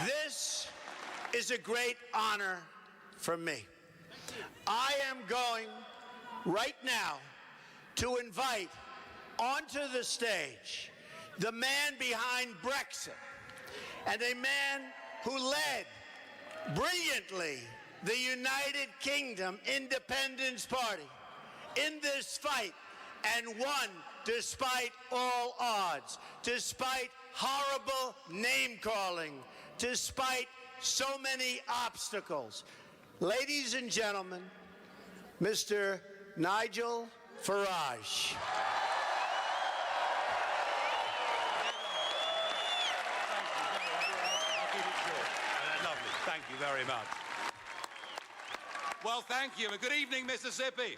This is a great honor for me. I am going right now to invite onto the stage the man behind Brexit and a man who led brilliantly the United Kingdom Independence Party in this fight and won despite all odds, despite horrible name-calling, despite so many obstacles. Ladies and gentlemen, Mr. Nigel Farage. Lovely. Thank you very much. Well, thank you, and good evening, Mississippi.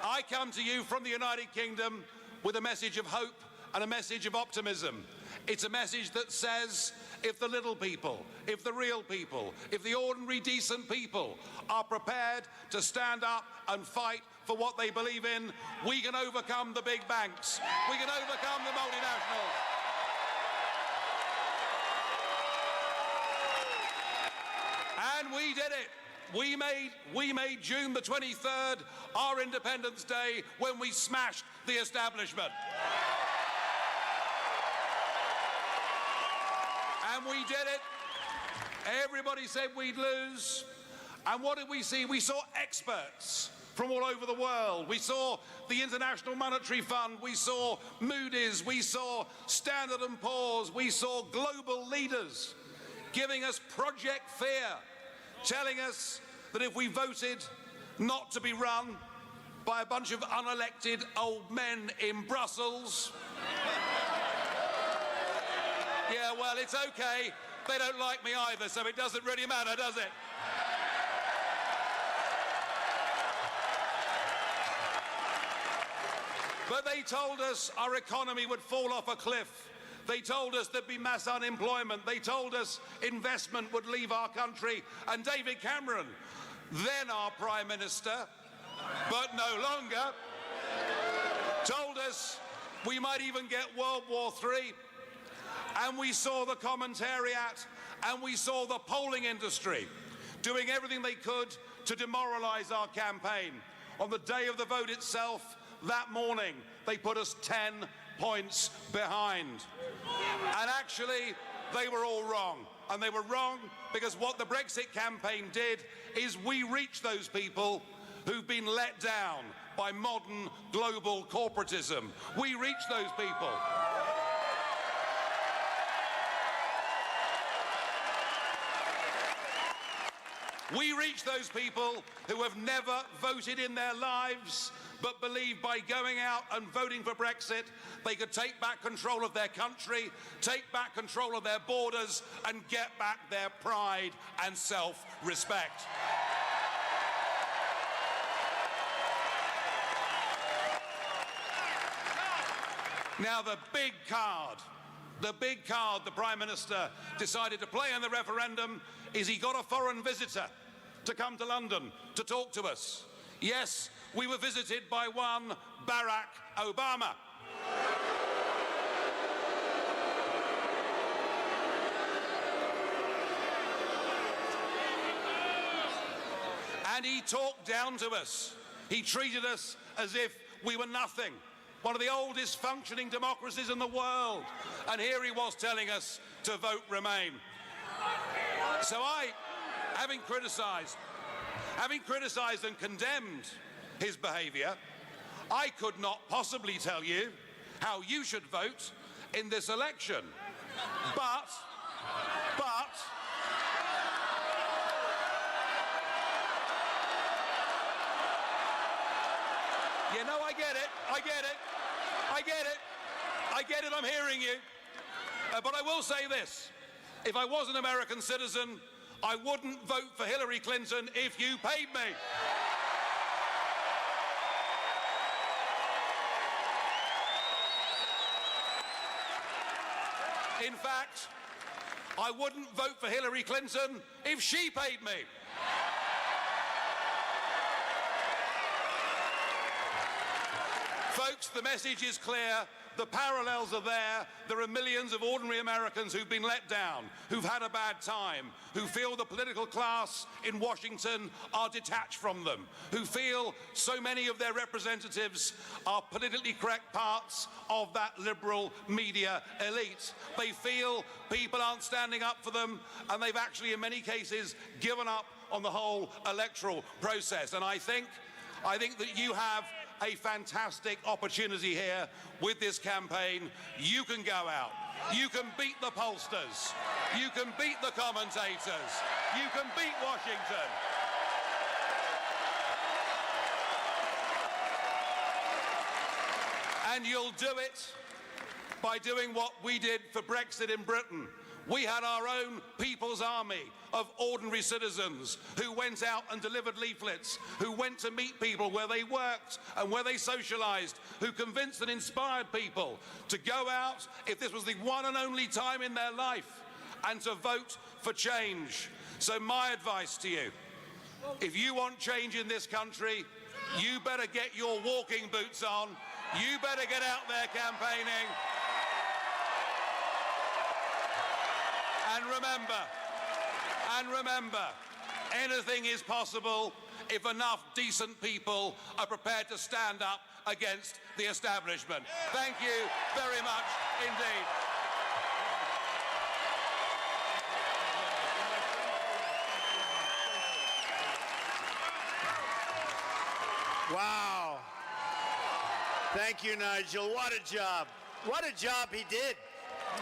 I come to you from the United Kingdom with a message of hope and a message of optimism. It's a message that says, if the little people, if the real people, if the ordinary decent people are prepared to stand up and fight for what they believe in, we can overcome the big banks. We can overcome the multinationals. And we did it. We made June the 23rd our Independence Day when we smashed the establishment. And we did it. Everybody said we'd lose. And what did we see? We saw experts from all over the world. We saw the International Monetary Fund. We saw Moody's. We saw Standard & Poor's. We saw global leaders giving us Project Fear, telling us that if we voted not to be run by a bunch of unelected old men in Brussels, yeah, well, it's okay. They don't like me either, so it doesn't really matter, does it? But they told us our economy would fall off a cliff. They told us there'd be mass unemployment. They told us investment would leave our country. And David Cameron, then our Prime Minister, but no longer, told us we might even get World War III. And we saw the commentariat and we saw the polling industry doing everything they could to demoralize our campaign. On the day of the vote itself, that morning, they put us 10 points behind. And actually, they were all wrong. And they were wrong because what the Brexit campaign did is we reached those people who've been let down by modern global corporatism. We reached those people. We reach those people who have never voted in their lives, but believe by going out and voting for Brexit, they could take back control of their country, take back control of their borders, and get back their pride and self-respect. Now, the big card the Prime Minister decided to play in the referendum is he got a foreign visitor to come to London to talk to us. Yes, we were visited by one Barack Obama. And he talked down to us. He treated us as if we were nothing. One of the oldest functioning democracies in the world. And here he was telling us to vote Remain. So I, having criticised and condemned his behaviour, I could not possibly tell you how you should vote in this election. But, you know, I get it, I'm hearing you. But I will say this, if I was an American citizen, I wouldn't vote for Hillary Clinton if you paid me. In fact, I wouldn't vote for Hillary Clinton if she paid me. Folks, the message is clear. The parallels are there. There are millions of ordinary Americans who've been let down, who've had a bad time, who feel the political class in Washington are detached from them, who feel so many of their representatives are politically correct parts of that liberal media elite. They feel people aren't standing up for them, and they've actually, in many cases, given up on the whole electoral process. And I think that you have a fantastic opportunity here with this campaign. You can go out. You can beat the pollsters. You can beat the commentators. You can beat Washington. And you'll do it by doing what we did for Brexit in Britain. We had our own People's Army of ordinary citizens who went out and delivered leaflets, who went to meet people where they worked and where they socialised, who convinced and inspired people to go out, if this was the one and only time in their life, and to vote for change. So my advice to you, if you want change in this country, you better get your walking boots on, you better get out there campaigning. And remember, anything is possible if enough decent people are prepared to stand up against the establishment. Thank you very much indeed. Wow. Thank you, Nigel. What a job. What a job he did.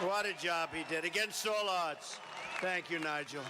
What a job he did, against all odds. Thank you, Nigel.